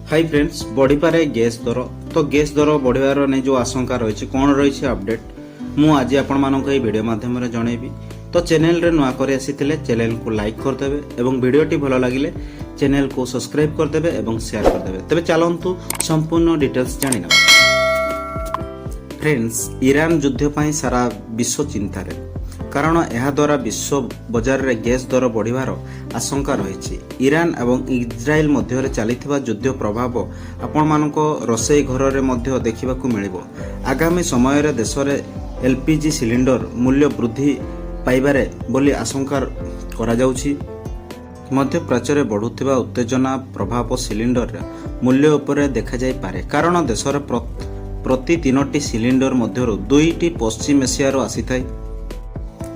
Hi friends बढ़ीपे gas दर तो gas दर बढ़िबार नहीं जो आशंका रही कौन रही अपडेट मु आज आपण मानक वीडियो माध्यम जनइबी। तो चैनल रे नुआ कर आसीथिले चैनल को लाइक करदेबे एवं वीडियोटी भल लगिले चैनल को सब्सक्राइब करदेबे एवं शेयर करदेबे। तबे चलंतु संपूर्ण डिटेल्स जानि नेबा। फ्रेंड्स ईरान युद्ध पई सारा विश्व चिंतार कारण यह द्वारा विश्व बजार रे गैस दर बढ़िबार आशंका रही। ईरान एवं इज्राएल मध्य चलिथिबा युद्ध प्रभाव आपण मानको रोषेई घर रे मध्य देखिबाकू मिलिबो। आगामी समय रे देश रे एलपीजी सिलिंडर मूल्य वृद्धि पाइबारे बोली आशंका करा जाउछि। मध्य प्राच्य रे बढ़ुथिबा उत्तेजना प्रभाव सिलिंडर मूल्य उपरे देखा जाय पारे कारण देश रे प्रति 3टी सिलिंडर मध्यरु 2टी पश्चिम एशिया आसीथाय।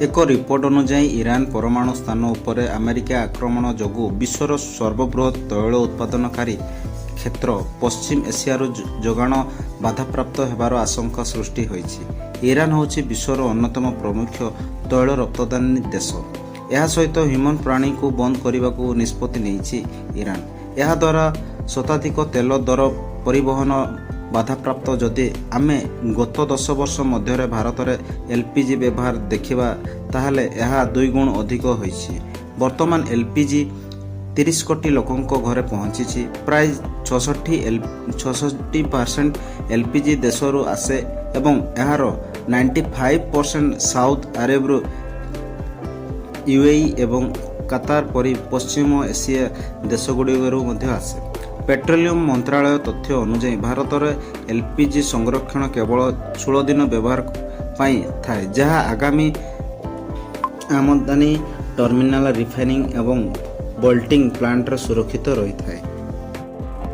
एक रिपोर्ट अनुसार ईरान परमाणु स्थान उपरे अमेरिका आक्रमण जोगु विश्वर सर्वबृहत तैल उत्पादनकारी क्षेत्र पश्चिम एशिया जोगाण बाधाप्राप्त हेबार आशंका सृष्टि होईछि। ईरान होछि विश्वर अन्यतम प्रमुख तैल रप्तानी देश। यह सहित ह्यूमन प्राणी को बंद करने को निष्पत्ति नेइछि ईरान। यह द्वारा शताधिक तेल दर परिवहन बाधाप्राप्त जदि आमे गत 10 वर्ष मध्य भारत में एलपीजी व्यवहार देखा ताहले यह 2 गुण अधिक होईछि। वर्तमान एलपीजी 30 कोटी लोकों घरे पहुंची। प्राय 66% एलपीजी देशरू आसे एवं यार 95% साउथ अरेब यूएई एवं कतार परी पश्चिम एशिया देशगुड़िकरू मध्य आसे। पेट्रोलियम मंत्रालय तथ्य अनुसार भारत में एलपीजी संरक्षण केवल 16 दिन व्यवहार पाई थाए जहां आगामी आमदानी टर्मिनाल रिफाइनिंग एवं बोल्टिंग प्लांट सुरक्षित रही थाए।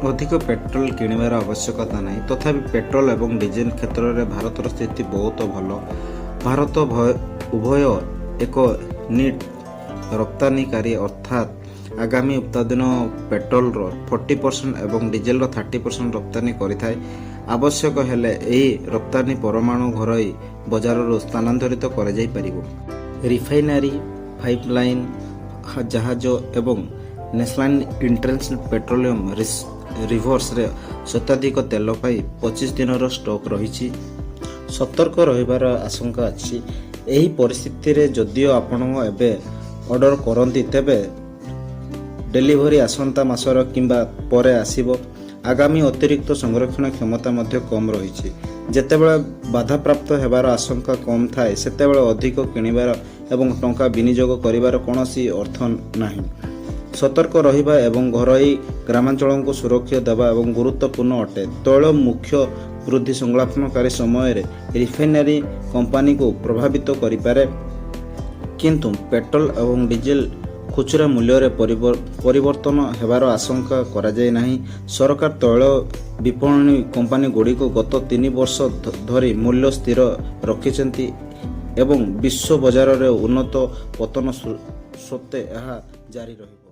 अधिक पेट्रोल किणवार आवश्यकता नहीं तथापि पेट्रोल एवं डीजेल क्षेत्र में भारतर स्थिति बहुत भल। भारत उभय एक नीट रप्तानीकारी अर्थात आगामी उत्पादन पेट्रोल 40% एवं डीजेल 30% रप्तानी करिथाय। आवश्यक हेले एही रप्तानी परमाणु घरोई बजार स्थानांतरित कर जाई परिबो। रिफाइनरी पाइपलाइन जहाज एवं नेशनल इंटरनेशनल पेट्रोलियम रिवर्स रे शताधिक तेल पाई 25 दिन स्टॉक रही। सतर्क रहिबार आशंका अछि। एही परिस्थिति रे जदियो आपण एबे ऑर्डर करंती तेबे डेलीवरी आसंता मासर किंबा परे आसीबो। आगामी अतिरिक्त संरक्षण क्षमता मध्य कम रही। जेतेबेले बाधाप्राप्त हेबार आशंका कम थाए सेतेबेले अधिक किणिबार एवं टंका विनियोग करिबार कोनोसी अर्थ नाही। सतर्क रहिबा एवं घरोई ग्रामांचल को सुरक्षा देवा एवं गुरुत्वपूर्ण अटे। तैल मुख्य वृद्धि संलापनकारी समय रे रिफाइनरी कंपनी को प्रभावित करिपारे किंतु पेट्रोल एवं डीजेल खुचरा मूल्य रे परिवर्तन हेबार आशंका करा जाय नाही। सरकार तैल विपणन कंपनी गुडी को गत 3 वर्ष धरी मूल्य स्थिर रखिसेंती एवं विश्व बाजार रे उन्नत पतन सत्ते यह जारी रही।